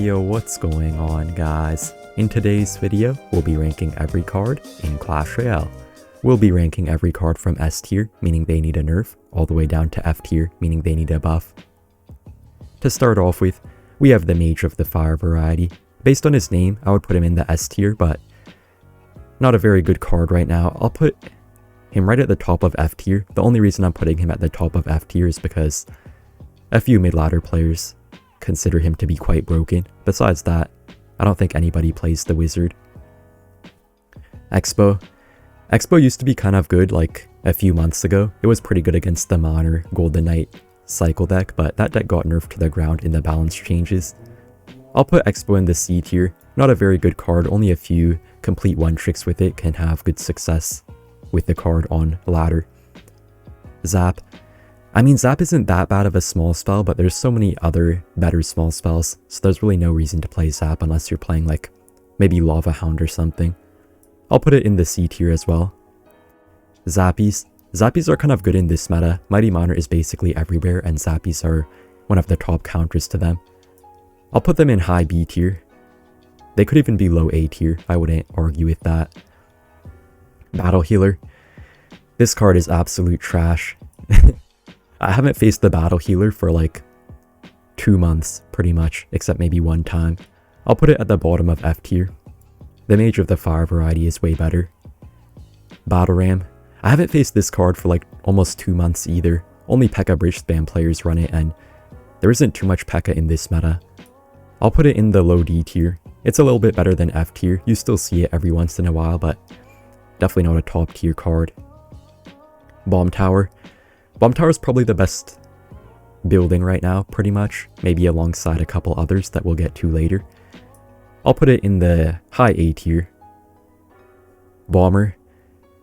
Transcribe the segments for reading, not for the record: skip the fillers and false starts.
Yo, what's going on, guys? In today's video, we'll be ranking every card in Clash Royale. We'll be ranking every card from S tier, meaning they need a nerf, all the way down to F tier, meaning they need a buff. To start off with, we have the Mage of the Fire variety. Based on his name, I would put him in the S tier, but not a very good card right now. I'll put him right at the top of F tier. The only reason I'm putting him at the top of F tier is because a few mid-ladder players consider him to be quite broken. Besides that, I don't think anybody plays the wizard. Xbow. Xbow used to be kind of good like a few months ago. It was pretty good against the Monner Golden Knight cycle deck, but that deck got nerfed to the ground in the balance changes. I'll put Xbow in the C tier. Not a very good card, only a few complete one-tricks with it can have good success with the card on ladder. Zap. I mean, Zap isn't that bad of a small spell, but there's so many other better small spells, so there's really no reason to play Zap unless you're playing like maybe Lava Hound or something. I'll put it in the C tier as well. Zappies. Zappies are kind of good in this meta. Mighty Monner is basically everywhere, and Zappies are one of the top counters to them. I'll put them in high B tier. They could even be low A tier, I wouldn't argue with that. Battle Healer. This card is absolute trash. I haven't faced the Battle Healer for like 2 months, pretty much, except maybe one time. I'll put it at the bottom of F tier. The Mage of the Fire variety is way better. Battle Ram. I haven't faced this card for like almost 2 months either. Only Pekka bridge spam players run it, and there isn't too much Pekka in this meta. I'll put it in the low D tier. It's a little bit better than F tier. You still see it every once in a while, but definitely not a top tier card. Bomb Tower. Bomb Tower is probably the best building right now, pretty much. Maybe alongside a couple others that we'll get to later. I'll put it in the high A tier. Bomber.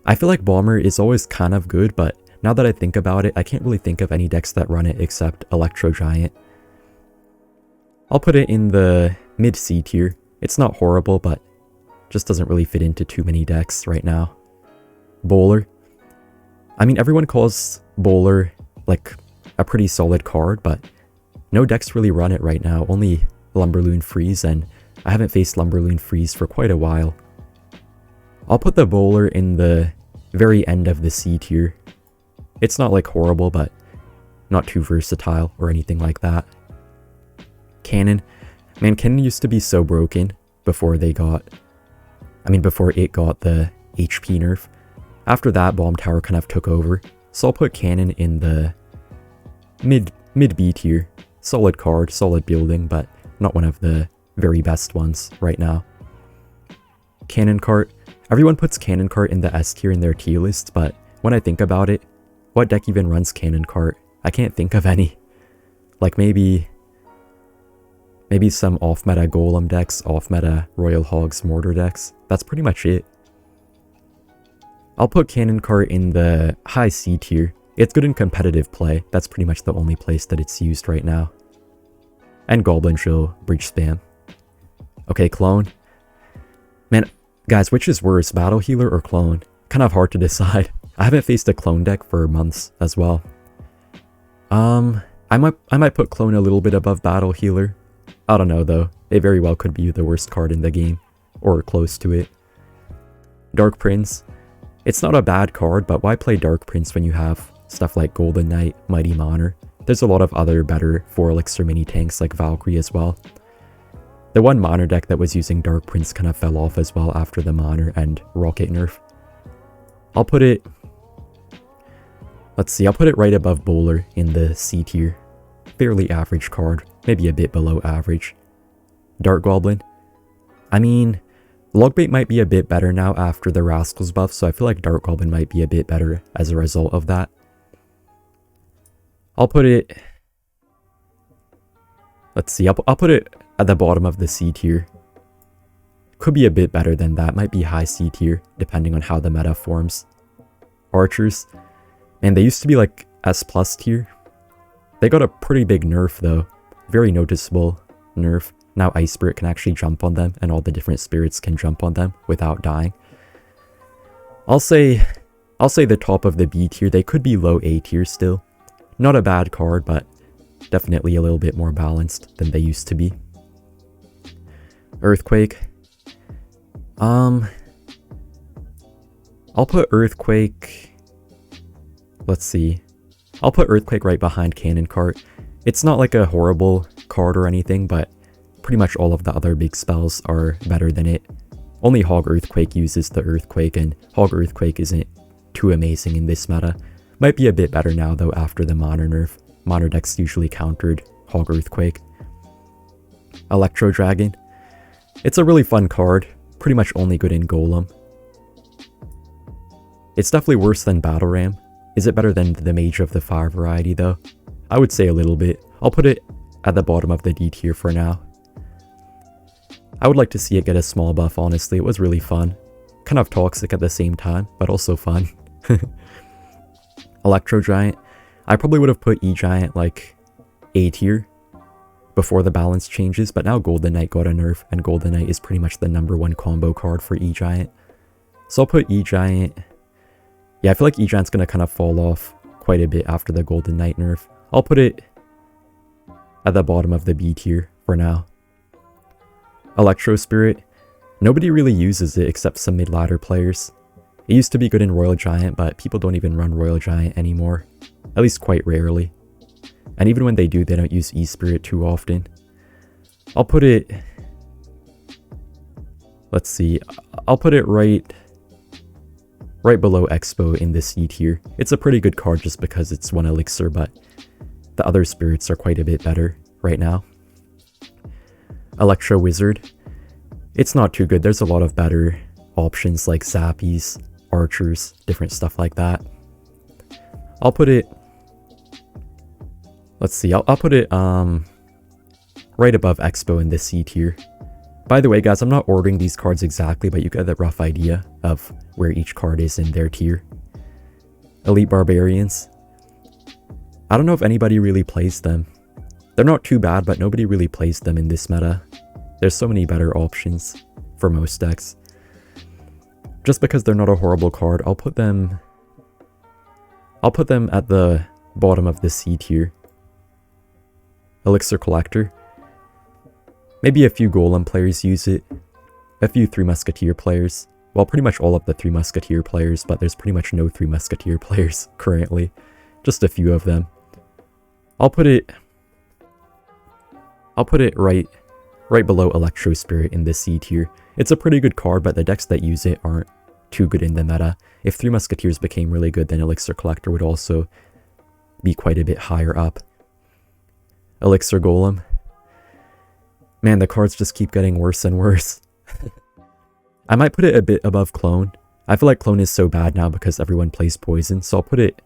I feel like Bomber is always kind of good, but now that I think about it, I can't really think of any decks that run it except Electro Giant. I'll put it in the mid C tier. It's not horrible, but just doesn't really fit into too many decks right now. Bowler. I mean, everyone calls Bowler like a pretty solid card, but no decks really run it right now. Only Lumberloon Freeze, and I haven't faced Lumberloon Freeze for quite a while. I'll put the Bowler in the very end of the C tier. It's not like horrible, but not too versatile or anything like that. Cannon. Man, Cannon used to be so broken before it got the HP nerf. After that, Bomb Tower kind of took over, so I'll put Cannon in the mid B tier. Solid card, solid building, but not one of the very best ones right now. Cannon Cart. Everyone puts Cannon Cart in the S tier in their tier list, but when I think about it, what deck even runs Cannon Cart? I can't think of any. Like maybe some off-meta Golem decks, off-meta Royal Hogs Mortar decks. That's pretty much it. I'll put Cannon Cart in the high C tier. It's good in competitive play. That's pretty much the only place that it's used right now. And Goblin Drill Breach Spam. Okay, Clone. Man, guys, which is worse, Battle Healer or Clone? Kind of hard to decide. I haven't faced a Clone deck for months as well. I might put Clone a little bit above Battle Healer. I don't know though. It very well could be the worst card in the game, or close to it. Dark Prince. It's not a bad card, but why play Dark Prince when you have stuff like Golden Knight, Mighty Monner? There's a lot of other better 4 elixir mini tanks like Valkyrie as well. The one Monner deck that was using Dark Prince kind of fell off as well after the Monner and Rocket nerf. I'll put it right above Bowler in the C tier. Fairly average card, maybe a bit below average. Dark Goblin. I mean, Logbait might be a bit better now after the Rascals buff, so I feel like Dark Goblin might be a bit better as a result of that. I'll put it... I'll put it at the bottom of the C tier. Could be a bit better than that, might be high C tier, depending on how the meta forms. Archers. And they used to be like S+ tier. They got a pretty big nerf though. Very noticeable nerf. Now Ice Spirit can actually jump on them, and all the different spirits can jump on them without dying. I'll say the top of the B tier. They could be low A tier still. Not a bad card, but definitely a little bit more balanced than they used to be. Earthquake. I'll put Earthquake. Let's see. I'll put Earthquake right behind Cannon Cart. It's not like a horrible card or anything, but pretty much all of the other big spells are better than it. Only Hog Earthquake uses the Earthquake, and Hog Earthquake isn't too amazing in this meta. Might be a bit better now though after the Mono nerf. Mono decks usually countered Hog Earthquake. Electro Dragon. It's a really fun card, pretty much only good in Golem. It's definitely worse than Battle Ram. Is it better than the Mage of the Fire variety though? I would say a little bit. I'll put it at the bottom of the D tier for now. I would like to see it get a small buff, honestly. It was really fun. Kind of toxic at the same time, but also fun. Electro Giant. I probably would have put E-Giant like A tier before the balance changes, but now Golden Knight got a nerf, and Golden Knight is pretty much the #1 combo card for E-Giant. So I'll put E-Giant. Yeah, I feel like E-Giant's gonna kind of fall off quite a bit after the Golden Knight nerf. I'll put it at the bottom of the B tier for now. Electro Spirit. Nobody really uses it except some mid-ladder players. It used to be good in Royal Giant, but people don't even run Royal Giant anymore. At least quite rarely. And even when they do, they don't use E-Spirit too often. I'll put it... Let's see. I'll put it right below Xbow in the C tier. It's a pretty good card just because it's 1 elixir, but the other spirits are quite a bit better right now. Electro Wizard. It's not too good. There's a lot of better options like Zappies, Archers, different stuff like that. I'll put it... Let's see, I'll put it right above Xbow in the C tier. By the way guys, I'm not ordering these cards exactly, but you get a rough idea of where each card is in their tier. Elite Barbarians. I don't know if anybody really plays them. They're not too bad, but nobody really plays them in this meta. There's so many better options for most decks. Just because they're not a horrible card, I'll put them at the bottom of the C tier. Elixir Collector. Maybe a few Golem players use it. A few Three Musketeer players. Well, pretty much all of the Three Musketeer players, but there's pretty much no Three Musketeer players currently. Just a few of them. I'll put it right below Electro Spirit in the C tier. It's a pretty good card, but the decks that use it aren't too good in the meta. If Three Musketeers became really good, then Elixir Collector would also be quite a bit higher up. Elixir Golem. Man, the cards just keep getting worse and worse. I might put it a bit above Clone. I feel like Clone is so bad now because everyone plays Poison, so I'll put it...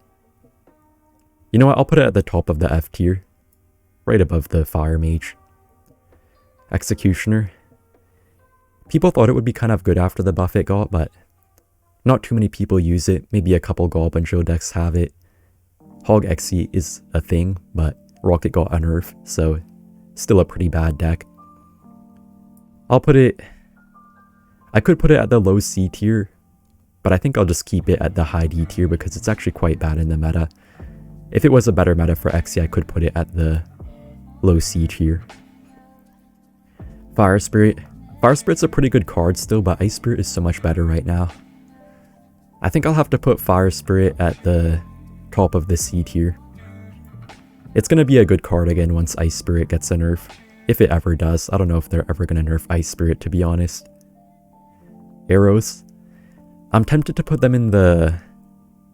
You know what, I'll put it at the top of the F tier. Right above the Fire Mage. Executioner. People thought it would be kind of good after the buff it got, but not too many people use it. Maybe a couple Goblin Joe decks have it. Hog EQ is a thing, but Rocket got a nerf, so still a pretty bad deck. I'll put it... I could put it at the low C tier, but I think I'll just keep it at the high D tier because it's actually quite bad in the meta. If it was a better meta for EQ, I could put it at the low C tier. Fire Spirit. Fire Spirit's a pretty good card still, but Ice Spirit is so much better right now. I think I'll have to put Fire Spirit at the top of the C tier. It's going to be a good card again once Ice Spirit gets a nerf. If it ever does. I don't know if they're ever going to nerf Ice Spirit, to be honest. Arrows. I'm tempted to put them in the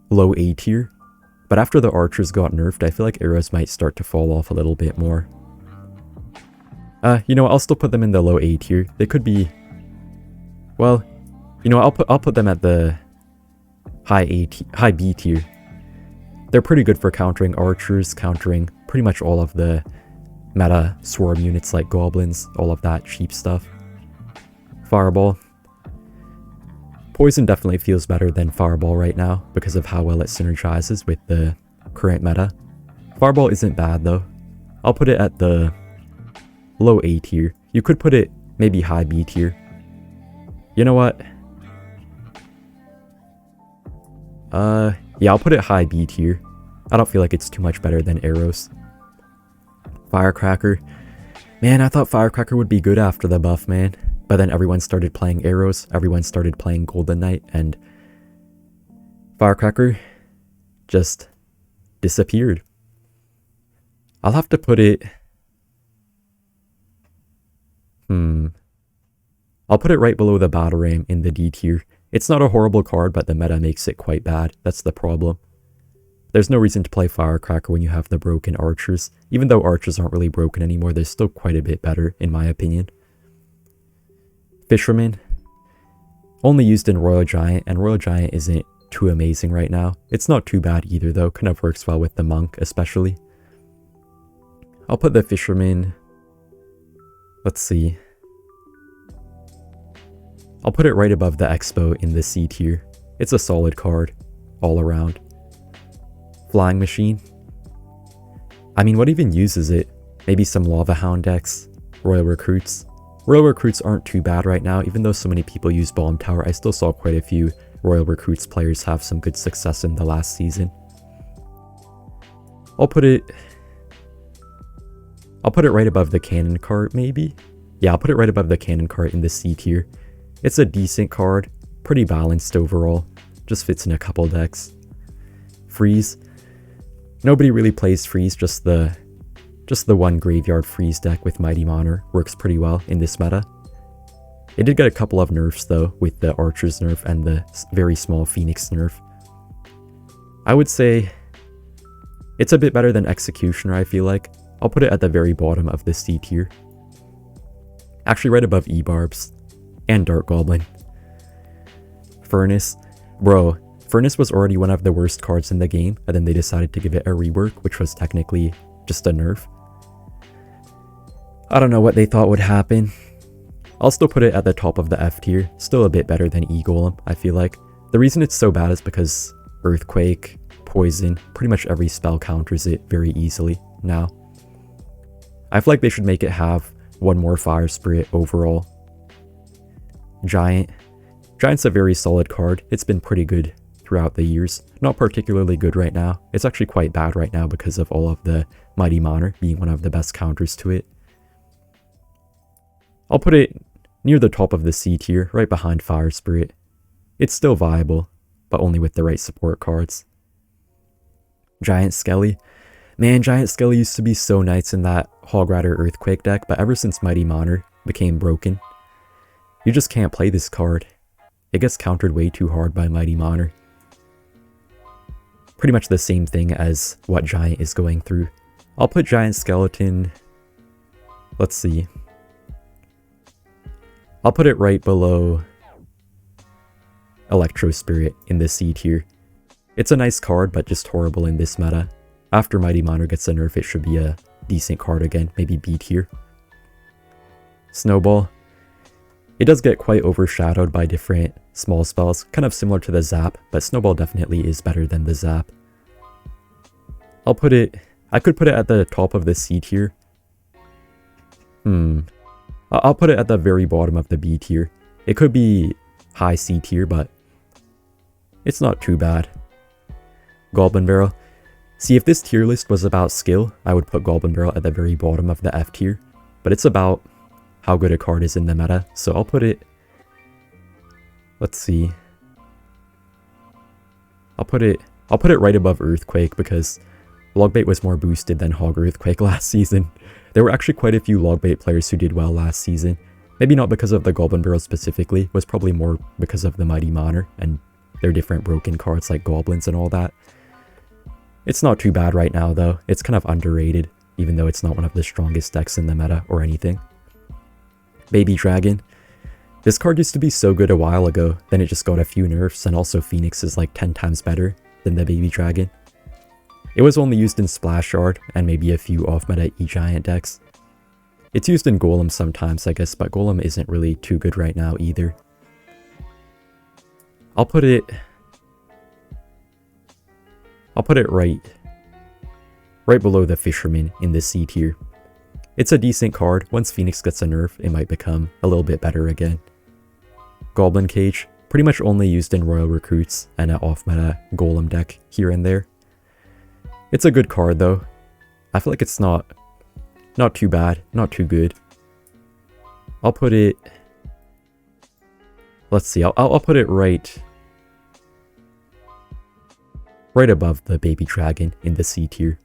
low A tier, but after the Archers got nerfed, I feel like Arrows might start to fall off a little bit more. You know what, I'll still put them in the low A tier. They could be... Well, you know what, I'll put them at the high B tier. They're pretty good for countering Archers, countering pretty much all of the meta swarm units like Goblins, all of that cheap stuff. Fireball. Poison definitely feels better than Fireball right now because of how well it synergizes with the current meta. Fireball isn't bad though. I'll put it at the low A tier. You could put it maybe high B tier. You know what? Yeah, I'll put it high B tier. I don't feel like it's too much better than Arrows. Firecracker. Man, I thought Firecracker would be good after the buff, man. But then everyone started playing Arrows, everyone started playing Golden Knight, and Firecracker just disappeared. I'll have to put it... I'll put it right below the Battle Ram in the D tier. It's not a horrible card, but the meta makes it quite bad. That's the problem. There's no reason to play Firecracker when you have the broken archers. Even though archers aren't really broken anymore, they're still quite a bit better, in my opinion. Fisherman, only used in Royal Giant, and Royal Giant isn't too amazing right now. It's not too bad either though, kind of works well with the Monk especially. I'll put the Fisherman, let's see. I'll put it right above the Xbow in the C tier. It's a solid card, all around. Flying Machine. I mean, what even uses it? Maybe some Lava Hound decks, Royal Recruits. Royal Recruits aren't too bad right now, even though so many people use Bomb Tower. I still saw quite a few Royal Recruits players have some good success in the last season. I'll put it right above the Cannon card, maybe? Yeah, I'll put it right above the Cannon card in the C tier. It's a decent card, pretty balanced overall, just fits in a couple decks. Freeze. Nobody really plays Freeze, just the one Graveyard Freeze deck with Mighty Monitor works pretty well in this meta. It did get a couple of nerfs though, with the Archer's nerf and the very small Phoenix nerf. I would say it's a bit better than Executioner, I feel like. I'll put it at the very bottom of the C tier. Actually right above E-Barbs. And Dark Goblin. Furnace. Bro, Furnace was already one of the worst cards in the game, and then they decided to give it a rework, which was technically just a nerf. I don't know what they thought would happen. I'll still put it at the top of the F tier, still a bit better than E-Golem, I feel like. The reason it's so bad is because Earthquake, Poison, pretty much every spell counters it very easily now. I feel like they should make it have one more Fire Spirit overall. Giant. Giant's a very solid card. It's been pretty good throughout the years. Not particularly good right now. It's actually quite bad right now because of all of the Mighty Monitor being one of the best counters to it. I'll put it near the top of the C tier, right behind Fire Spirit. It's still viable, but only with the right support cards. Giant Skelly. Man, Giant Skelly used to be so nice in that Hog Rider Earthquake deck, but ever since Mighty Monitor became broken, you just can't play this card. It gets countered way too hard by Mighty Monitor. Pretty much the same thing as what Giant is going through. I'll put Giant Skeleton... Let's see. I'll put it right below Electro Spirit in the C tier. It's a nice card, but just horrible in this meta. After Mighty Monitor gets a nerf, it should be a decent card again, maybe B tier. Snowball. It does get quite overshadowed by different small spells, kind of similar to the Zap, but Snowball definitely is better than the Zap. I could put it at the top of the C tier. I'll put it at the very bottom of the B tier. It could be high C tier, but it's not too bad. Goblin Barrel. See, if this tier list was about skill, I would put Goblin Barrel at the very bottom of the F tier, but it's about how good a card is in the meta, so I'll put it... Let's see. I'll put it right above Earthquake because Logbait was more boosted than Hog Earthquake last season. There were actually quite a few Logbait players who did well last season. Maybe not because of the Goblin Barrel specifically, it was probably more because of the Mighty Monitor and their different broken cards like Goblins and all that. It's not too bad right now though, it's kind of underrated, even though it's not one of the strongest decks in the meta or anything. Baby Dragon. This card used to be so good a while ago, then it just got a few nerfs, and also Phoenix is like 10 times better than the Baby Dragon. It was only used in Splash Yard and maybe a few off-meta E-Giant decks. It's used in Golem sometimes, I guess, but Golem isn't really too good right now either. I'll put it right below the Fisherman in the C tier. It's a decent card. Once Phoenix gets a nerf, it might become a little bit better again. Goblin Cage, pretty much only used in Royal Recruits and an off-meta Golem deck here and there. It's a good card though. I feel like it's not too bad, not too good. I'll put it Let's see, I'll put it right above the baby dragon in the C tier.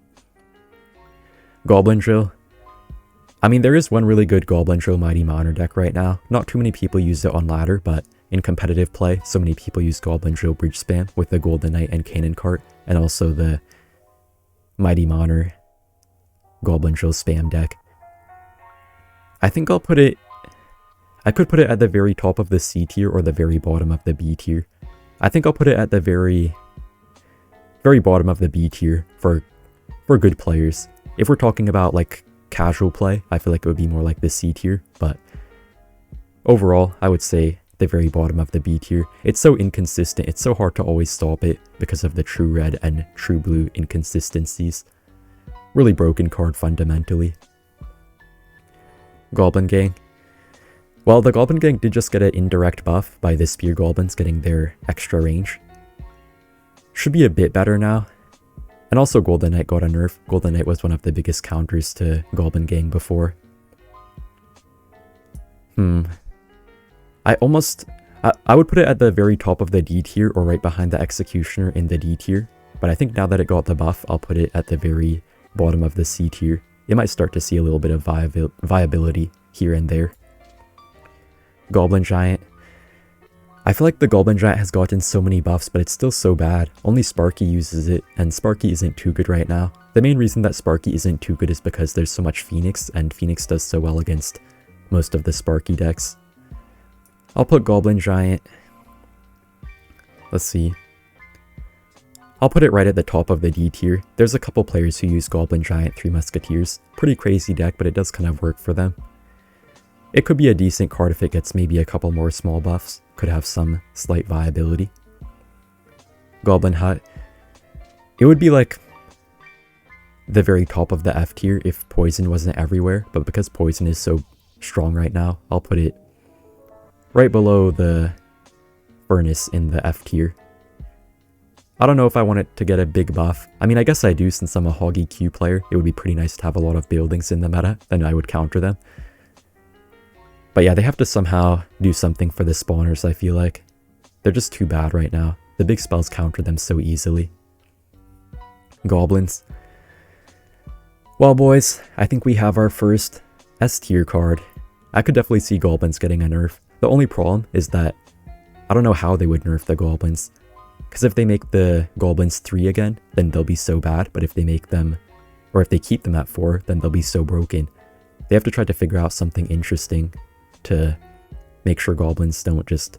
Goblin Drill. I mean, there is one really good Goblin Drill Mighty Monitor deck right now. Not too many people use it on ladder, but in competitive play, so many people use Goblin Drill Bridge Spam with the Golden Knight and Cannon Cart, and also the Mighty Monitor Goblin Drill Spam deck. I think I could put it at the very top of the C tier or the very bottom of the B tier. I think I'll put it at the very bottom of the B tier for good players. If we're talking about like casual play, I feel like it would be more like the C tier, but overall, I would say the very bottom of the B tier. It's so inconsistent, it's so hard to always stop it because of the true red and true blue inconsistencies. Really broken card fundamentally. Goblin Gang. Well, the Goblin Gang did just get an indirect buff by the Spear Goblins getting their extra range. Should be a bit better now. And also Golden Knight got a nerf. Golden Knight was one of the biggest counters to Goblin Gang before. I would put it at the very top of the D tier or right behind the Executioner in the D tier. But I think now that it got the buff, I'll put it at the very bottom of the C tier. It might start to see a little bit of viability here and there. Goblin Giant. I feel like the Goblin Giant has gotten so many buffs, but it's still so bad. Only Sparky uses it, and Sparky isn't too good right now. The main reason that Sparky isn't too good is because there's so much Phoenix, and Phoenix does so well against most of the Sparky decks. I'll put Goblin Giant. Let's see. I'll put it right at the top of the D tier. There's a couple players who use Goblin Giant 3 Musketeers. Pretty crazy deck, but it does kind of work for them. It could be a decent card if it gets maybe a couple more small buffs. Could have some slight viability. Goblin Hut. It would be like the very top of the F tier if Poison wasn't everywhere, but because Poison is so strong right now, I'll put it right below the Furnace in the F tier. I don't know if I want it to get a big buff. I mean, I guess I do since I'm a Hog EQ player. It would be pretty nice to have a lot of buildings in the meta, then I would counter them. But yeah, they have to somehow do something for the spawners, I feel like. They're just too bad right now. The big spells counter them so easily. Goblins. Well, boys, I think we have our first S tier card. I could definitely see Goblins getting a nerf. The only problem is that I don't know how they would nerf the Goblins. Because if they make the Goblins 3 again, then they'll be so bad. But if they make them, or if they keep them at 4, then they'll be so broken. They have to try to figure out something interesting to make sure Goblins don't just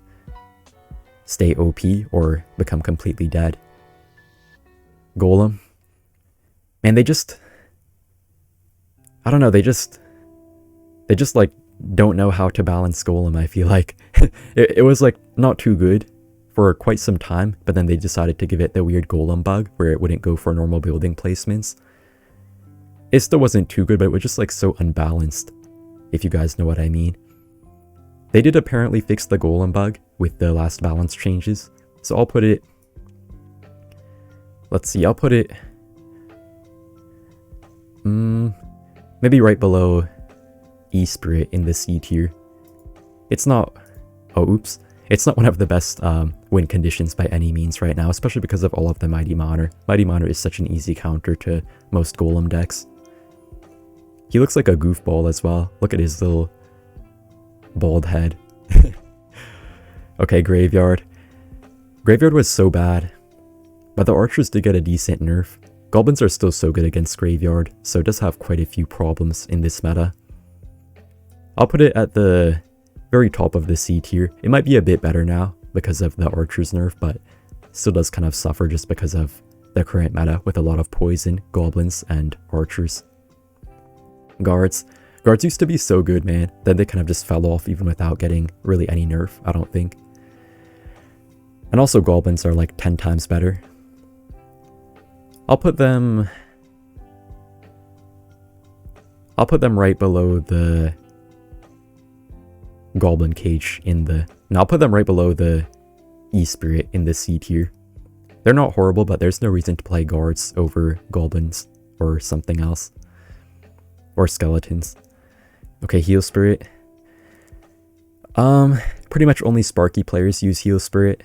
stay OP or become completely dead. Golem. Man, they just... I don't know, they just like don't know how to balance Golem, I feel like. it was like not too good for quite some time, but then they decided to give it the weird Golem bug where it wouldn't go for normal building placements. It still wasn't too good, but it was just like so unbalanced, if you guys know what I mean. They did apparently fix the Golem bug with the last balance changes, so I'll put it... Let's see, I'll put it... maybe right below E-Spirit in the C tier. It's not... Oh, oops. It's not one of the best win conditions by any means right now, especially because of all of the Mighty Monitor. Mighty Monitor is such an easy counter to most Golem decks. He looks like a goofball as well. Look at his little bald head. Okay, Graveyard. Graveyard was so bad, but the Archers did get a decent nerf. Goblins are still so good against Graveyard, so it does have quite a few problems in this meta. I'll put it at the very top of the C tier. It might be a bit better now because of the Archers nerf, but still does kind of suffer just because of the current meta with a lot of Poison, Goblins, and Archers. Guards. Guards used to be so good, man. Then they kind of just fell off even without getting really any nerf, I don't think. And also Goblins are like 10 times better. I'll put them right below the Goblin Cage in the... No, I'll put them right below the E-Spirit in the C tier. They're not horrible, but there's no reason to play Guards over Goblins or something else. Or Skeletons. Okay, Heal Spirit. Pretty much only Sparky players use Heal Spirit.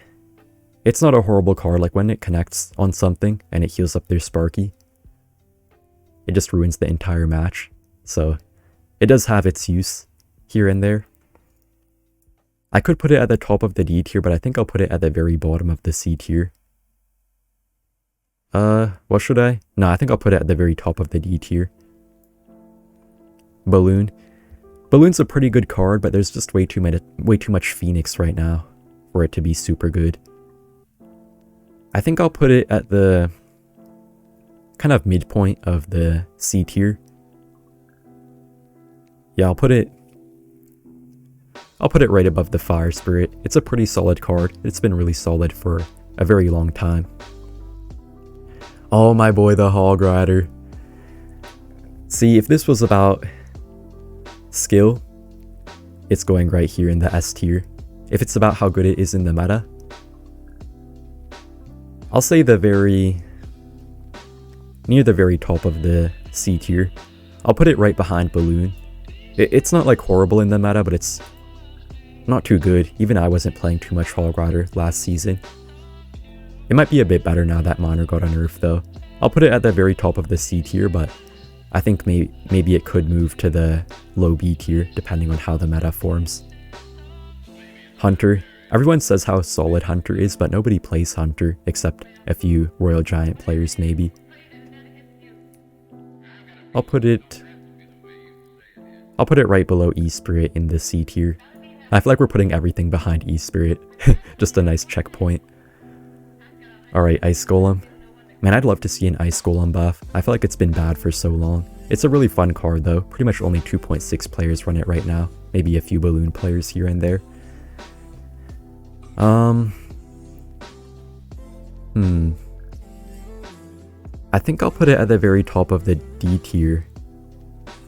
It's not a horrible card, like when it connects on something and it heals up their Sparky, it just ruins the entire match. So it does have its use here and there. I could put it at the top of the D tier, but I think I'll put it at the very bottom of the C tier. What should I? No, I think I'll put it at the very top of the D tier. Balloon. Balloon's a pretty good card, but there's just way too much Phoenix right now for it to be super good. I think I'll put it at the kind of midpoint of the C tier. Yeah, I'll put it right above the Fire Spirit. It's a pretty solid card. It's been really solid for a very long time. Oh, my boy, the Hog Rider. See, if this was about skill, it's going right here in the S tier. If it's about how good it is in the meta, I'll say near the very top of the C tier. I'll put it right behind Balloon. It's not like horrible in the meta, but it's not too good. Even I wasn't playing too much Hog Rider last season. It might be a bit better now that Miner got nerfed though. I'll put it at the very top of the C tier, but I think maybe it could move to the low B tier depending on how the meta forms. Hunter. Everyone says how solid Hunter is, but nobody plays Hunter except a few Royal Giant players maybe. I'll put it right below E-Spirit in the C tier. I feel like we're putting everything behind E-Spirit. Just a nice checkpoint. Alright, Ice Golem. Man, I'd love to see an Ice Golem buff. I feel like it's been bad for so long. It's a really fun card though. Pretty much only 2.6 players run it right now. Maybe a few Balloon players here and there. I think I'll put it at the very top of the D tier.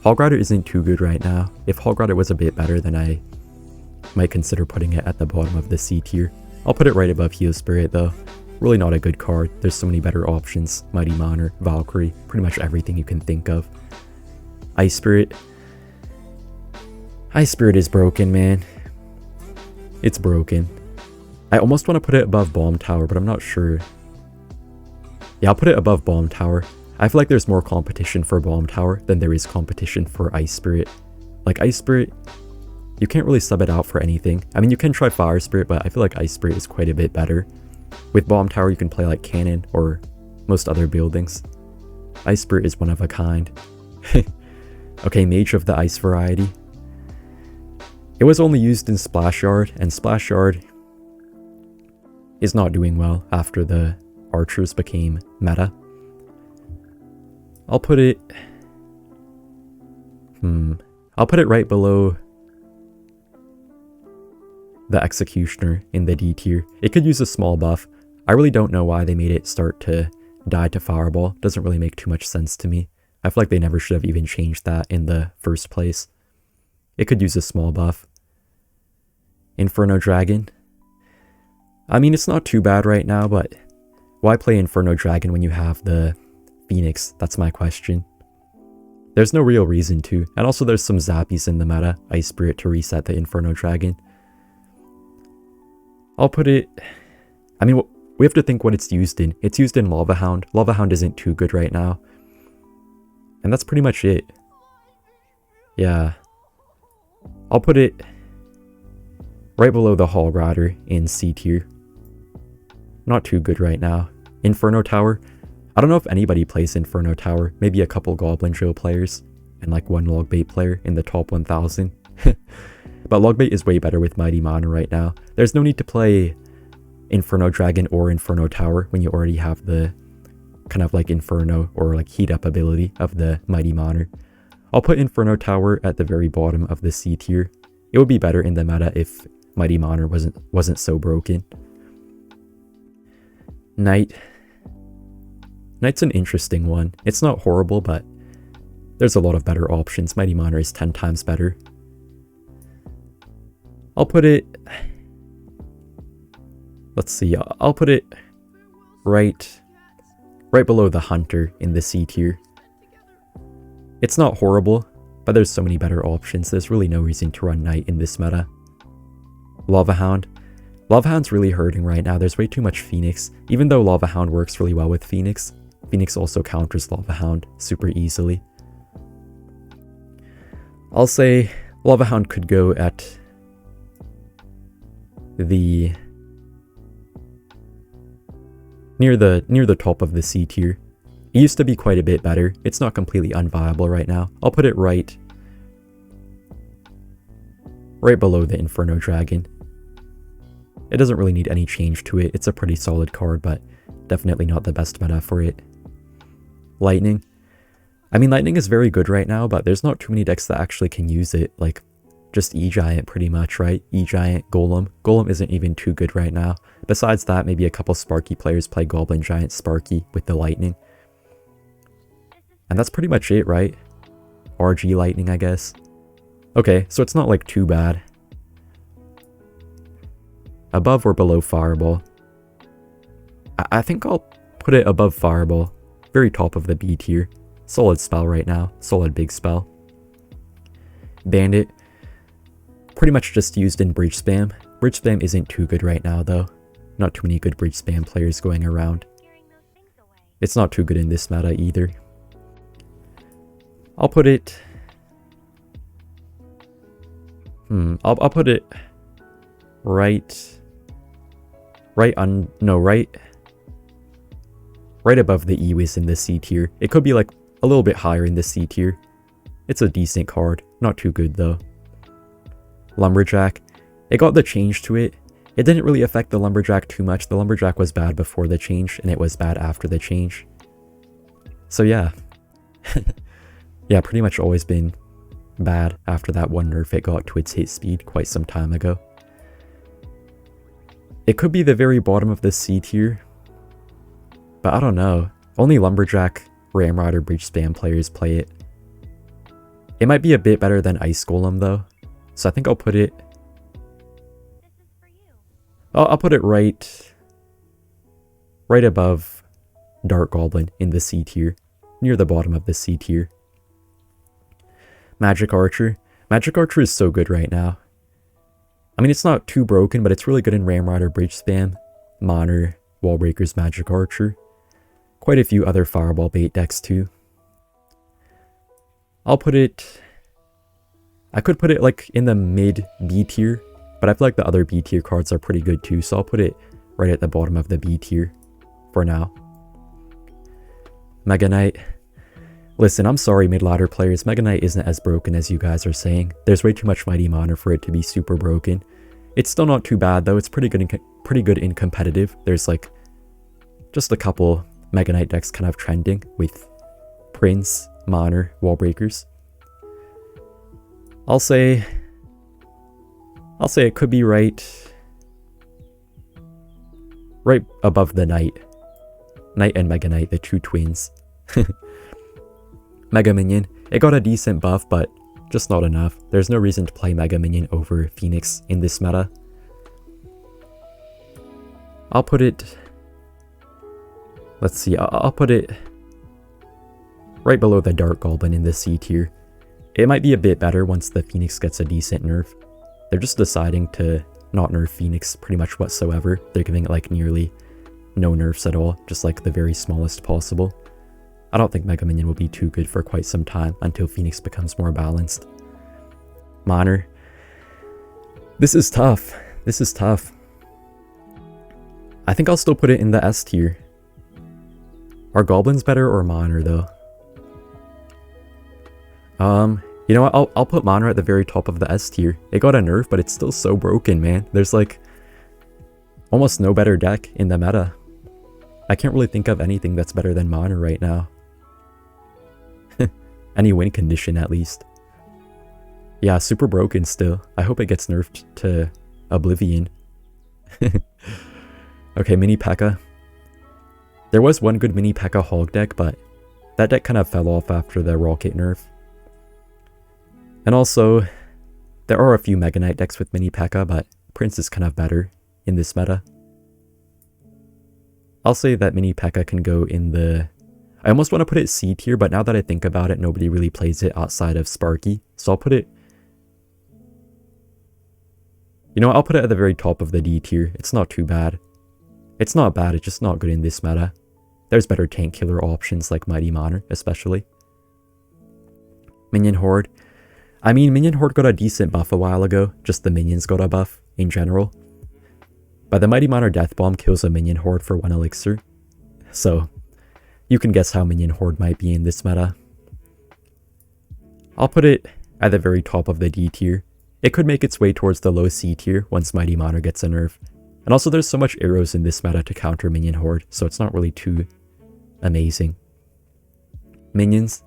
Hog Rider isn't too good right now. If Hog Rider was a bit better, then I might consider putting it at the bottom of the C tier. I'll put it right above Heal Spirit though. Really not a good card. There's so many better options. Mighty Miner, Valkyrie, pretty much everything you can think of. Ice Spirit. Ice Spirit is broken, man. It's broken. I almost want to put it above Bomb Tower, but I'm not sure. Yeah, I'll put it above Bomb Tower. I feel like there's more competition for Bomb Tower than there is competition for Ice Spirit. Like Ice Spirit, you can't really sub it out for anything. I mean, you can try Fire Spirit, but I feel like Ice Spirit is quite a bit better. With Bomb Tower, you can play like Cannon or most other buildings. Ice Spirit is one of a kind. Okay, Mage of the Ice variety. It was only used in Splash Yard, and Splash Yard is not doing well after the archers became meta. I'll put it right below the Executioner in the D tier. It could use a small buff. I really don't know why they made it start to die to Fireball. Doesn't really make too much sense to me. I feel like they never should have even changed that in the first place. It could use a small buff. Inferno Dragon. I mean, it's not too bad right now, but why play Inferno Dragon when you have the Phoenix? That's my question. There's no real reason to. And also there's some Zappies in the meta. Ice Spirit to reset the Inferno Dragon. I'll put it... I mean, we have to think what it's used in. It's used in Lava Hound. Lava Hound isn't too good right now. And that's pretty much it. Yeah. I'll put it right below the Hog Rider in C tier. Not too good right now. Inferno Tower. I don't know if anybody plays Inferno Tower. Maybe a couple Goblin Joe players. And like one Logbait player in the top 1000. But Logbait is way better with Mighty Miner right now. There's no need to play Inferno Dragon or Inferno Tower when you already have the kind of like Inferno or like heat up ability of the Mighty Miner. I'll put Inferno Tower at the very bottom of the C tier. It would be better in the meta if Mighty Miner wasn't so broken. Knight. Knight's an interesting one. It's not horrible, but there's a lot of better options. Mighty Miner is 10 times better. I'll put it... Let's see. I'll put it right below the Hunter in the C tier. It's not horrible, but there's so many better options. There's really no reason to run Knight in this meta. Lava Hound. Lava Hound's really hurting right now. There's way too much Phoenix. Even though Lava Hound works really well with Phoenix, Phoenix also counters Lava Hound super easily. I'll say Lava Hound could go at the near the top of the C tier. It used to be quite a bit better. It's not completely unviable right now. I'll put it right below the Inferno Dragon. It doesn't really need any change to it. It's a pretty solid card, but definitely not the best meta for it. Lightning. I mean, Lightning is very good right now, but there's not too many decks that actually can use it. Like, just E-Giant pretty much, right? E-Giant, Golem. Golem isn't even too good right now. Besides that, maybe a couple Sparky players play Goblin Giant Sparky with the Lightning. And that's pretty much it, right? RG Lightning, I guess. Okay, so it's not like too bad. Above or below Fireball? I think I'll put it above Fireball. Very top of the B tier. Solid spell right now. Solid big spell. Bandit. Pretty much just used in Bridge Spam. Bridge Spam isn't too good right now though. Not too many good Bridge Spam players going around. It's not too good in this meta either. I'll put it... I'll put it right above the Ewiz in the C tier. It could be like a little bit higher in the C tier. It's a decent card, not too good though. Lumberjack. It got the change to it. It didn't really affect the Lumberjack too much. The Lumberjack was bad before the change, and it was bad after the change. So yeah. Yeah, pretty much always been bad after that one nerf it got to its hit speed quite some time ago. It could be the very bottom of the C tier, but I don't know. Only Lumberjack, Ram Rider, Bridge Spam players play it. It might be a bit better than Ice Golem though, so I think I'll put it... I'll put it right above Dark Goblin in the C tier, near the bottom of the C tier. Magic Archer. Magic Archer is so good right now. I mean, it's not too broken, but it's really good in Ram Rider, Bridge Spam, Monner, Wall Breakers, Magic Archer. Quite a few other Fireball bait decks too. I'll put it... I could put it like in the mid B tier, but I feel like the other B tier cards are pretty good too, so I'll put it right at the bottom of the B tier for now. Mega Knight. Listen, I'm sorry mid-ladder players, Mega Knight isn't as broken as you guys are saying. There's way too much Mighty Monner for it to be super broken. It's still not too bad though, it's pretty good in competitive. There's like just a couple Mega Knight decks kind of trending with Prince, Monner, Wall Breakers. I'll say it could be right above the Knight. Knight and Mega Knight, the two twins. Mega Minion. It got a decent buff, but just not enough. There's no reason to play Mega Minion over Phoenix in this meta. I'll put it... Let's see, I'll put it right below the Dark Goblin in the C tier. It might be a bit better once the Phoenix gets a decent nerf. They're just deciding to not nerf Phoenix pretty much whatsoever. They're giving it like nearly no nerfs at all, just like the very smallest possible. I don't think Mega Minion will be too good for quite some time until Phoenix becomes more balanced. Monner. This is tough. This is tough. I think I'll still put it in the S tier. Are Goblins better or Monner though? You know what? I'll put Monner at the very top of the S tier. It got a nerf, but it's still so broken, man. There's like almost no better deck in the meta. I can't really think of anything that's better than Monner right now. Any win condition at least. Yeah, super broken still. I hope it gets nerfed to Oblivion. Okay, Mini Pekka. There was one good Mini Pekka Hog deck, but that deck kind of fell off after the Rocket nerf. And also, there are a few Mega Knight decks with Mini Pekka, but Prince is kind of better in this meta. I'll say that Mini Pekka can go in the... I almost want to put it C tier, but now that I think about it, nobody really plays it outside of Sparky. So I'll put it... You know what, I'll put it at the very top of the D tier. It's not too bad. It's not bad, it's just not good in this meta. There's better tank killer options like Mighty Monitor, especially. Minion Horde. I mean, Minion Horde got a decent buff a while ago, just the minions got a buff in general. But the Mighty Monitor Death Bomb kills a Minion Horde for 1 elixir. So, you can guess how Minion Horde might be in this meta. I'll put it at the very top of the D tier. It could make its way towards the low C tier once Mighty Monitor gets a nerf. And also there's so much arrows in this meta to counter Minion Horde, so it's not really too amazing. Minions.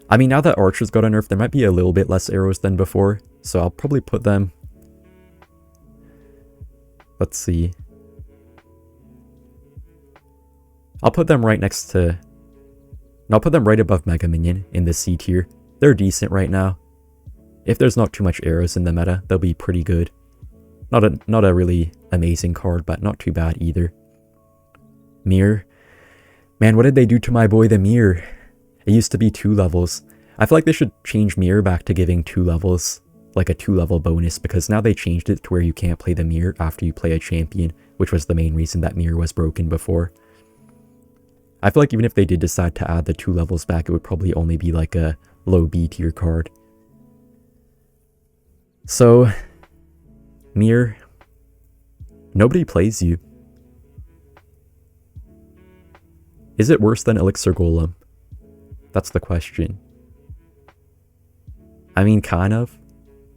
I mean, now that archers got a nerf, there might be a little bit less arrows than before, so I'll probably put them... Let's see. I'll put them right next to... No, I'll put them right above Mega Minion in the C tier. They're decent right now. If there's not too much arrows in the meta, they'll be pretty good. Not a really amazing card, but not too bad either. Mirror. Man, what did they do to my boy the Mirror? It used to be 2 levels. I feel like they should change Mirror back to giving 2 levels. Like a 2-level bonus, because now they changed it to where you can't play the Mirror after you play a champion, which was the main reason that Mirror was broken before. I feel like even if they did decide to add the 2 levels back, it would probably only be like a low B tier card. So, Mirror, nobody plays you. Is it worse than Elixir Golem? That's the question. I mean, kind of.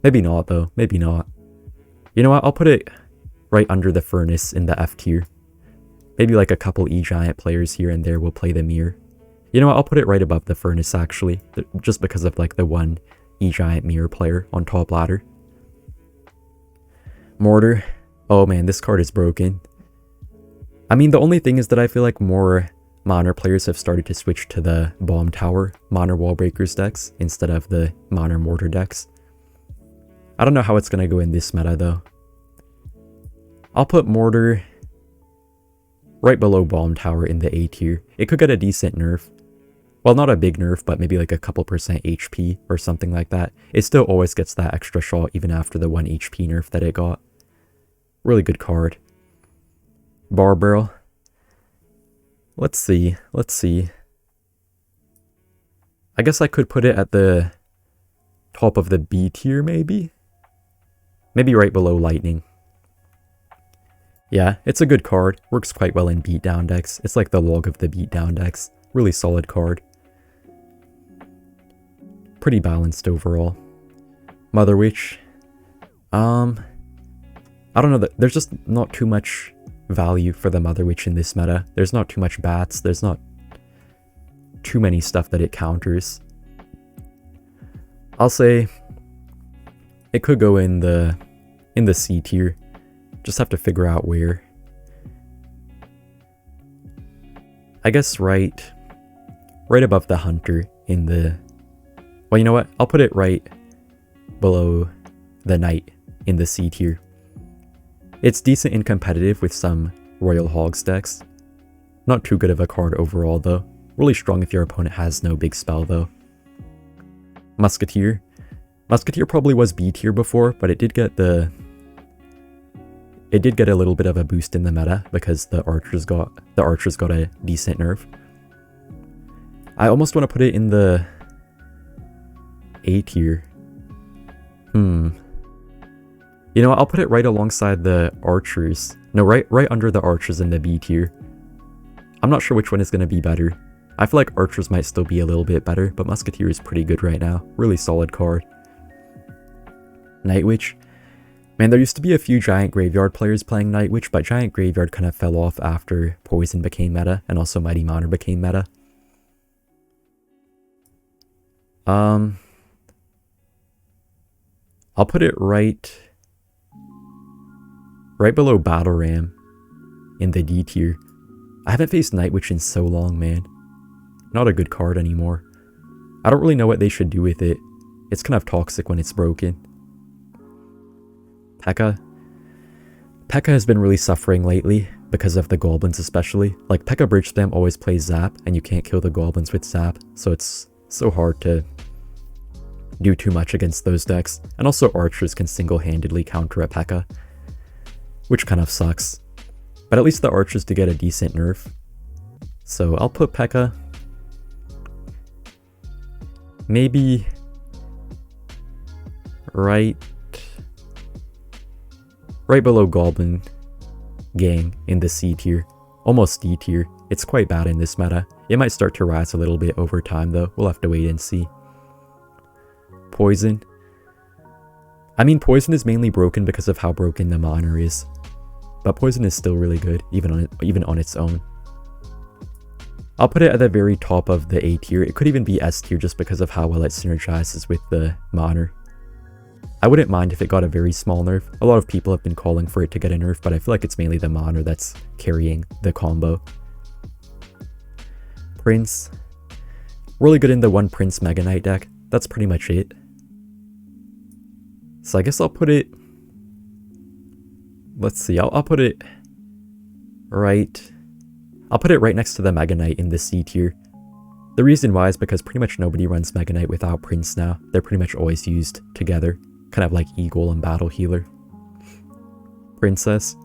Maybe not, though. Maybe not. You know what? I'll put it right under the Furnace in the F tier. Maybe like a couple E-Giant players here and there will play the Mirror. You know what? I'll put it right above the Furnace, actually. Just because of like the one E-Giant Mirror player on top ladder. Mortar. Oh man, this card is broken. I mean, the only thing is that I feel like more Monitor players have started to switch to the Bomb Tower Monitor Wall Breakers decks instead of the Monitor Mortar decks. I don't know how it's going to go in this meta though. I'll put Mortar right below Bomb Tower in the A tier. It could get a decent nerf. Well, not a big nerf, but maybe like a couple % HP or something like that. It still always gets that extra shot even after the 1 HP nerf that it got. Really good card. Bar Barrel. Let's see. I guess I could put it at the top of the B tier, maybe? Maybe right below Lightning. Yeah, it's a good card. Works quite well in beatdown decks. It's like the log of the beatdown decks. Really solid card. Pretty balanced overall. Mother Witch. I don't know, there's just not too much value for the Mother Witch in this meta. There's not too much bats, there's not too many stuff that it counters. I'll say it could go in the C tier. Just have to figure out where. I guess right above the Hunter in the... Well, you know what? I'll put it right below the Knight in the C tier. It's decent and competitive with some Royal Hogs decks. Not too good of a card overall though. Really strong if your opponent has no big spell though. Musketeer. Musketeer probably was B tier before, but it did get a little bit of a boost in the meta because the archers got a decent nerf. I almost want to put it in the A tier. You know what, I'll put it right alongside the archers. No, right under the archers in the B tier. I'm not sure which one is going to be better. I feel like archers might still be a little bit better, but Musketeer is pretty good right now. Really solid card. Night Witch. Man, there used to be a few Giant Graveyard players playing Night Witch, but Giant Graveyard kind of fell off after Poison became meta, and also Mighty Monitor became meta. I'll put it right below Battle Ram in the D tier. I haven't faced Night Witch in so long, man. Not a good card anymore. I don't really know what they should do with it. It's kind of toxic when it's broken. Pekka. Pekka has been really suffering lately because of the goblins especially. Like, Pekka Bridge Spam always plays Zap, and you can't kill the goblins with Zap, so it's so hard to do too much against those decks. And also archers can single-handedly counter a Pekka, which kind of sucks. But at least the archers did get a decent nerf. So I'll put Pekka maybe right below Goblin Gang in the C tier. Almost D tier. It's quite bad in this meta. It might start to rise a little bit over time though. We'll have to wait and see. Poison. I mean, Poison is mainly broken because of how broken the Monitor is. But Poison is still really good, even on its own. I'll put it at the very top of the A tier. It could even be S tier just because of how well it synergizes with the Monitor. I wouldn't mind if it got a very small nerf. A lot of people have been calling for it to get a nerf, but I feel like it's mainly the Monitor that's carrying the combo. Prince. Really good in the one Prince Mega Knight deck. That's pretty much it. So I guess I'll put it... Let's see, I'll put it right... I'll put it right next to the Mega Knight in the C tier. The reason why is because pretty much nobody runs Mega Knight without Prince now. They're pretty much always used together. Kind of like Eagle and Battle Healer. Princess.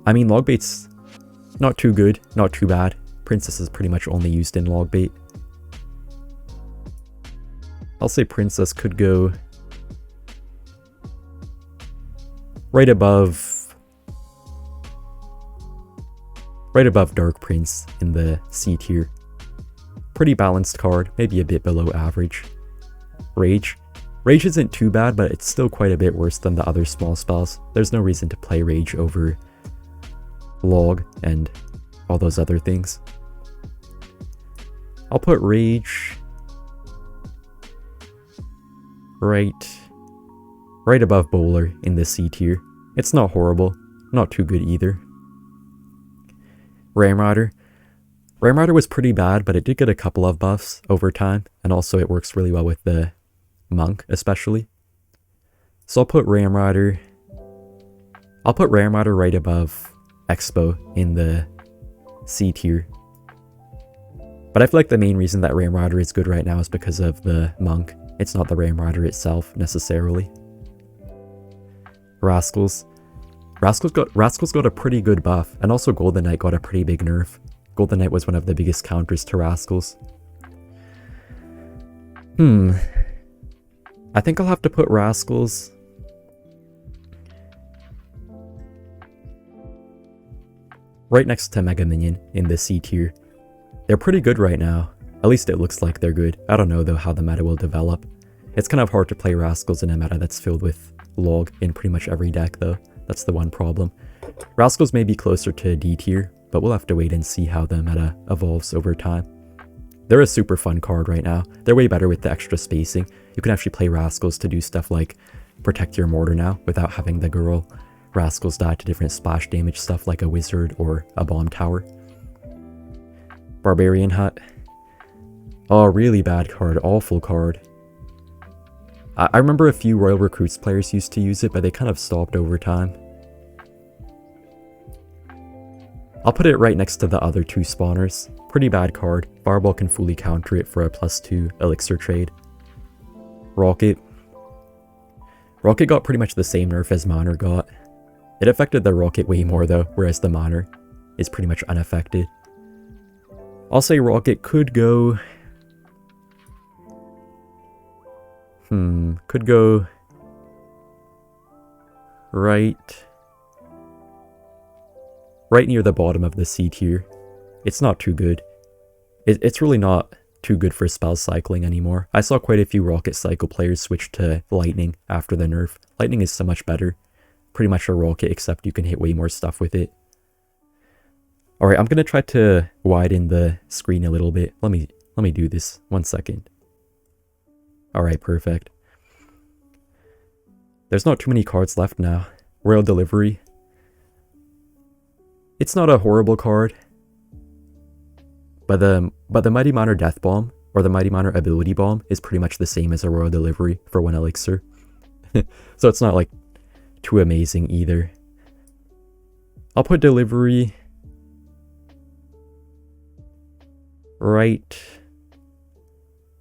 I mean, Logbait's not too good, not too bad. Princess is pretty much only used in Logbait. I'll say Princess could go right above Dark Prince in the C tier. Pretty balanced card, maybe a bit below average. Rage. Rage isn't too bad, but it's still quite a bit worse than the other small spells. There's no reason to play Rage over Log and all those other things. I'll put Rage right above Bowler in the C tier. It's not horrible, not too good either. Ramrider. Ramrider was pretty bad, but it did get a couple of buffs over time, and also it works really well with the Monk, especially. So I'll put Ramrider right above Xbow in the C tier. But I feel like the main reason that Ramrider is good right now is because of the Monk. It's not the Ramrider itself, necessarily. Rascals. Rascals got a pretty good buff, and also Golden Knight got a pretty big nerf. Golden Knight was one of the biggest counters to Rascals. I think I'll have to put Rascals right next to Mega Minion in the C tier. They're pretty good right now. At least it looks like they're good. I don't know though how the meta will develop. It's kind of hard to play Rascals in a meta that's filled with Log in pretty much every deck though. That's the one problem. Rascals may be closer to D tier, but we'll have to wait and see how the meta evolves over time. They're a super fun card right now. They're way better with the extra spacing. You can actually play Rascals to do stuff like protect your mortar now without having the girl Rascals die to different splash damage stuff like a wizard or a bomb tower. Barbarian Hut. Oh, really bad card. Awful card. I remember a few Royal Recruits players used to use it, but they kind of stopped over time. I'll put it right next to the other two spawners. Pretty bad card. Fireball can fully counter it for a +2 elixir trade. Rocket. Rocket got pretty much the same nerf as Monitor got. It affected the Rocket way more though, whereas the Monitor is pretty much unaffected. I'll say Rocket could go... could go... right near the bottom of the C tier. It's not too good. It's really not too good for spell cycling anymore. I saw quite a few Rocket Cycle players switch to Lightning after the nerf. Lightning is so much better. Pretty much a Rocket, except you can hit way more stuff with it. Alright, I'm gonna try to widen the screen a little bit. Let me do this. 1 second. Alright, perfect. There's not too many cards left now. Royal Delivery. It's not a horrible card. But the Mighty Monitor Death Bomb, or the Mighty Monitor Ability Bomb, is pretty much the same as a Royal Delivery for 1 elixir. So it's not like too amazing either. I'll put Delivery right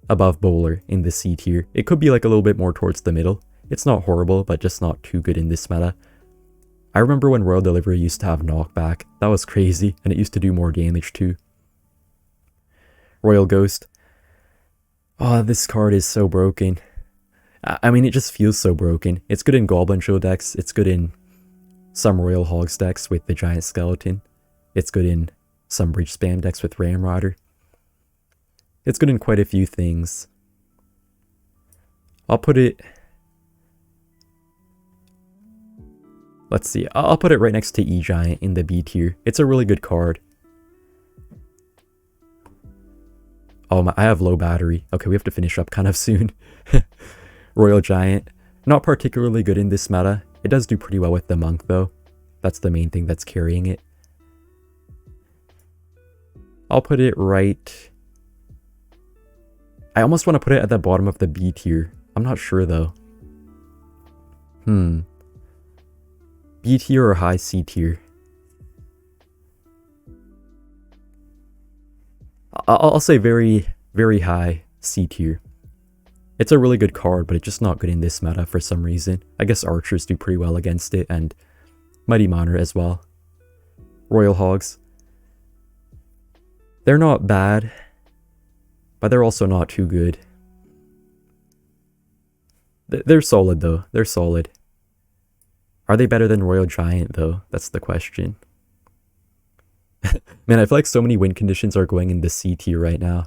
above Bowler in the C tier. It could be like a little bit more towards the middle. It's not horrible, but just not too good in this meta. I remember when Royal Delivery used to have knockback. That was crazy, and it used to do more damage too. Royal Ghost. Oh, this card is so broken. I mean, it just feels so broken. It's good in Goblin Show decks. It's good in some Royal Hogs decks with the Giant Skeleton. It's good in some Bridge Spam decks with Ramrodder. It's good in quite a few things. I'll put it... Let's see. I'll put it right next to E-Giant in the B tier. It's a really good card. Oh, I have low battery. Okay, we have to finish up kind of soon. Royal Giant. Not particularly good in this meta. It does do pretty well with the Monk, though. That's the main thing that's carrying it. I'll put it right... I almost want to put it at the bottom of the B tier. I'm not sure, though. B tier or high C tier? I'll say very, very high C tier. It's a really good card, but it's just not good in this meta for some reason. I guess Archers do pretty well against it, and Mighty Miner as well. Royal Hogs. They're not bad, but they're also not too good. They're solid, though. They're solid. Are they better than Royal Giant, though? That's the question. Man, I feel like so many win conditions are going in the C tier right now.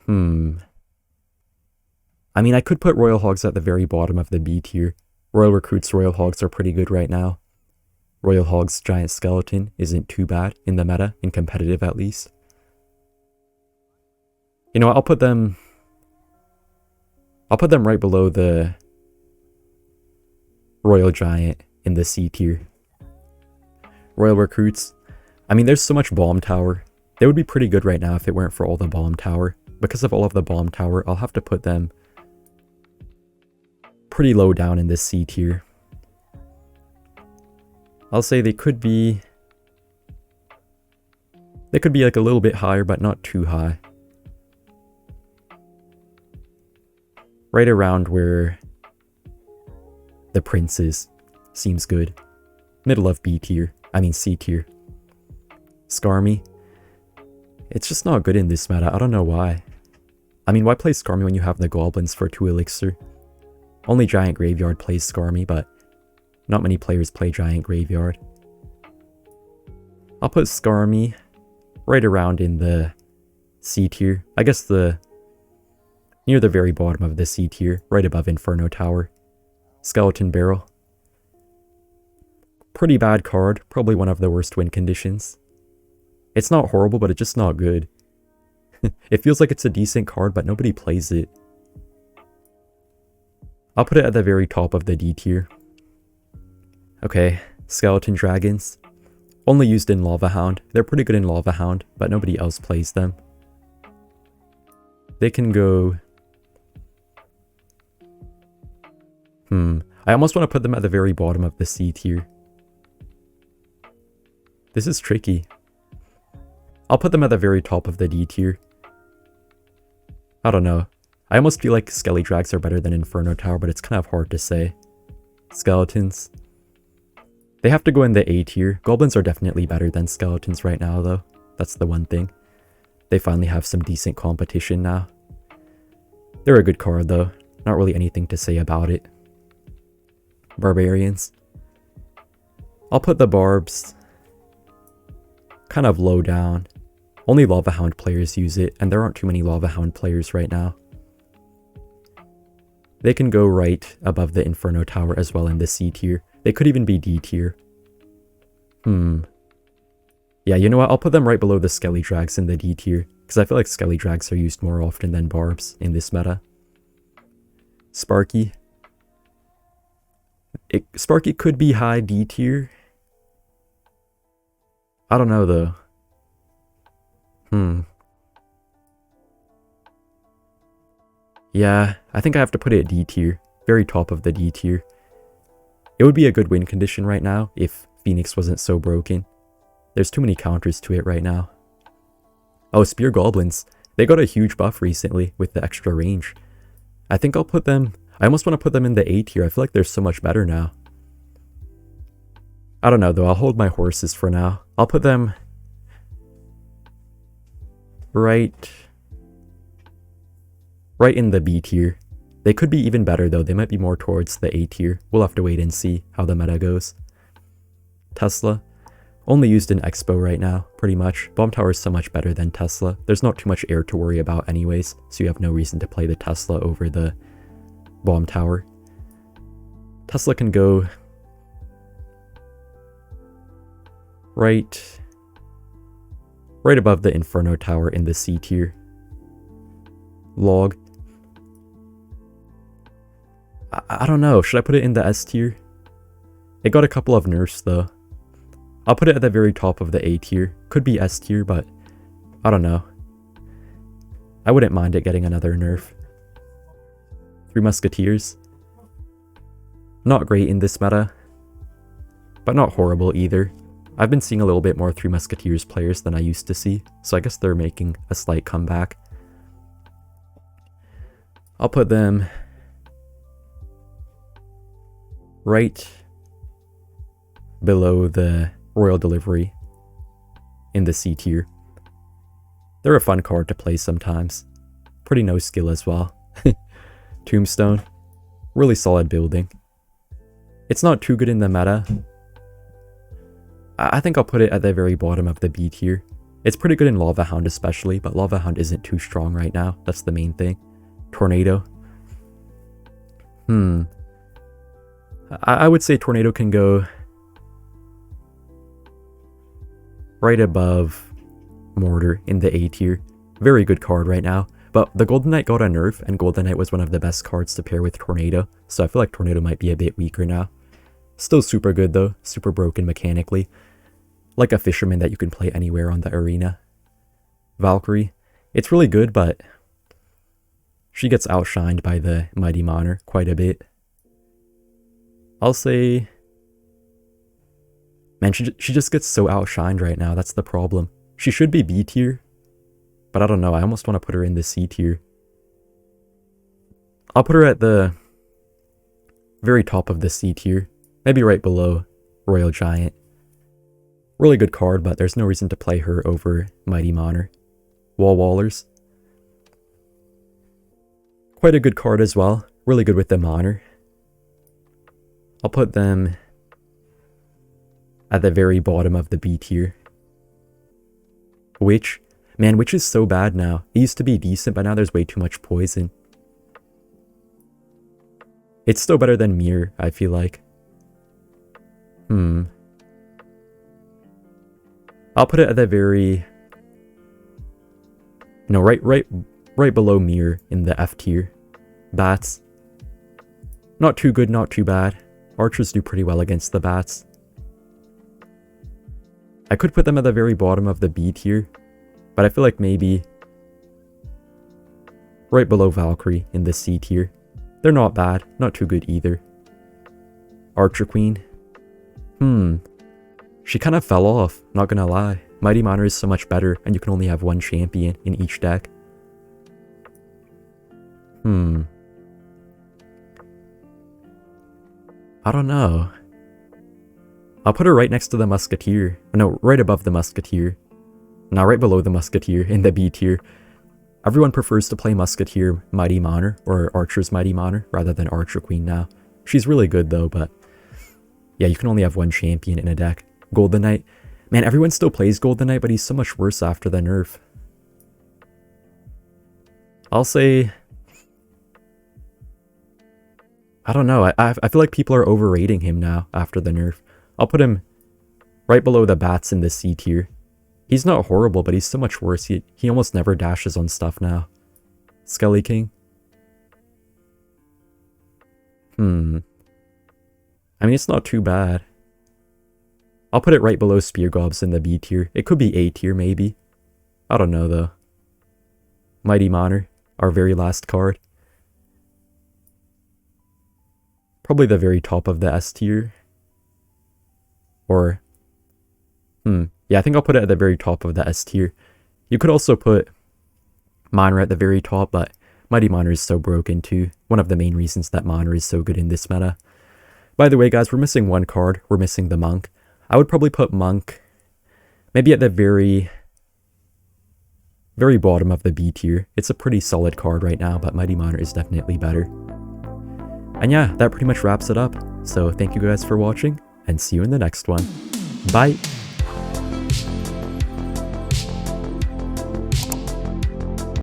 I mean, I could put Royal Hogs at the very bottom of the B tier. Royal Recruits Royal Hogs are pretty good right now. Royal Hogs Giant Skeleton isn't too bad in the meta, in competitive at least. You know what, I'll put them right below the Royal Giant in the C tier. Royal Recruits. I mean, there's so much Bomb Tower. They would be pretty good right now if it weren't for all the Bomb Tower. Because of all of the Bomb Tower, I'll have to put them pretty low down in this C tier. I'll say they could be like a little bit higher, but not too high. Right around where the Prince is. Seems good. Middle of B tier. I mean C tier. Skarmy. It's just not good in this meta. I don't know why. I mean, why play Skarmy when you have the Goblins for 2 Elixir? Only Giant Graveyard plays Skarmy, but not many players play Giant Graveyard. I'll put Skarmy right around in the C tier. I guess near the very bottom of the C tier, right above Inferno Tower. Skeleton Barrel. Pretty bad card, probably one of the worst win conditions. It's not horrible, but it's just not good. It feels like it's a decent card, but nobody plays it. I'll put it at the very top of the D tier. Okay, Skeleton Dragons. Only used in Lava Hound. They're pretty good in Lava Hound, but nobody else plays them. They can go... I almost want to put them at the very bottom of the C tier. This is tricky. I'll put them at the very top of the D tier. I don't know. I almost feel like Skelly Drags are better than Inferno Tower, but it's kind of hard to say. Skeletons. They have to go in the A tier. Goblins are definitely better than Skeletons right now, though. That's the one thing. They finally have some decent competition now. They're a good card, though. Not really anything to say about it. Barbarians. I'll put the Barbs kind of low down. Only Lava Hound players use it, and there aren't too many Lava Hound players right now. They can go right above the Inferno Tower as well in the C tier. They could even be D tier. Yeah, you know what? I'll put them right below the Skelly Drags in the D tier, because I feel like Skelly Drags are used more often than Barbs in this meta. Sparky. Sparky could be high D tier. I don't know, though. Yeah, I think I have to put it at D tier. Very top of the D tier. It would be a good win condition right now if Phoenix wasn't so broken. There's too many counters to it right now. Oh, Spear Goblins. They got a huge buff recently with the extra range. I think I'll put them... I almost want to put them in the A tier. I feel like they're so much better now. I don't know though, I'll hold my horses for now. I'll put them... right in the B tier. They could be even better though, they might be more towards the A tier. We'll have to wait and see how the meta goes. Tesla. Only used in Xbow right now, pretty much. Bomb Tower is so much better than Tesla. There's not too much air to worry about anyways, so you have no reason to play the Tesla over the Bomb Tower. Tesla can go right above the Inferno Tower in the C tier. Log. I don't know, should I put it in the S tier? It got a couple of nerfs though. I'll put it at the very top of the A tier. Could be S tier, but I don't know. I wouldn't mind it getting another nerf. Three Musketeers. Not great in this meta, but not horrible either. I've been seeing a little bit more Three Musketeers players than I used to see, so I guess they're making a slight comeback. I'll put them right below the Royal Delivery in the C tier. They're a fun card to play sometimes. Pretty no skill as well. Tombstone. Really solid building. It's not too good in the meta. I think I'll put it at the very bottom of the B tier. It's pretty good in Lava Hound especially, but Lava Hound isn't too strong right now. That's the main thing. Tornado. I would say Tornado can go right above Mortar in the A tier. Very good card right now. But the Golden Knight got a nerf, and Golden Knight was one of the best cards to pair with Tornado, so I feel like Tornado might be a bit weaker now. Still super good though, super broken mechanically. Like a Fisherman that you can play anywhere on the arena. Valkyrie. It's really good, but she gets outshined by the Mighty Monarch quite a bit. I'll say... Man, she just gets so outshined right now, that's the problem. She should be B tier, but I don't know, I almost want to put her in the C tier. I'll put her at the very top of the C tier, maybe right below Royal Giant. Really good card, but there's no reason to play her over Mighty Monarch. Wallers. Quite a good card as well, really good with the Monarch. I'll put them at the very bottom of the B tier. Witch. Man, Witch is so bad now. It used to be decent, but now there's way too much poison. It's still better than Mirror, I feel like. I'll put it at the very... No, right below Mirror in the F tier. Bats. Not too good, not too bad. Archers do pretty well against the bats. I could put them at the very bottom of the B tier, but I feel like maybe right below Valkyrie in the C tier. They're not bad, not too good either. Archer Queen. She kind of fell off, not gonna lie. Mighty Monarch is so much better, and you can only have one champion in each deck. I don't know. I'll put her right next to the Musketeer. No, right above the Musketeer. Now right below the Musketeer in the B tier. Everyone prefers to play Musketeer Mighty Monarch or Archer's Mighty Monarch rather than Archer Queen now. She's really good though, but yeah, you can only have one champion in a deck. Golden Knight. Man, everyone still plays Golden Knight, but he's so much worse after the nerf. I'll say... I don't know, I feel like people are overrating him now after the nerf. I'll put him right below the Bats in the C tier. He's not horrible, but he's so much worse. He almost never dashes on stuff now. Skelly King. I mean, it's not too bad. I'll put it right below Spear Gobs in the B tier. It could be A tier, maybe. I don't know, though. Mighty Monarch, our very last card. Probably the very top of the S tier. Or... yeah, I think I'll put it at the very top of the S tier. You could also put Miner at the very top, but Mighty Miner is so broken too. One of the main reasons that Miner is so good in this meta. By the way, guys, we're missing one card. We're missing the Monk. I would probably put Monk maybe at the very bottom of the B tier. It's a pretty solid card right now, but Mighty Miner is definitely better. And yeah, that pretty much wraps it up. So thank you guys for watching, and see you in the next one. Bye!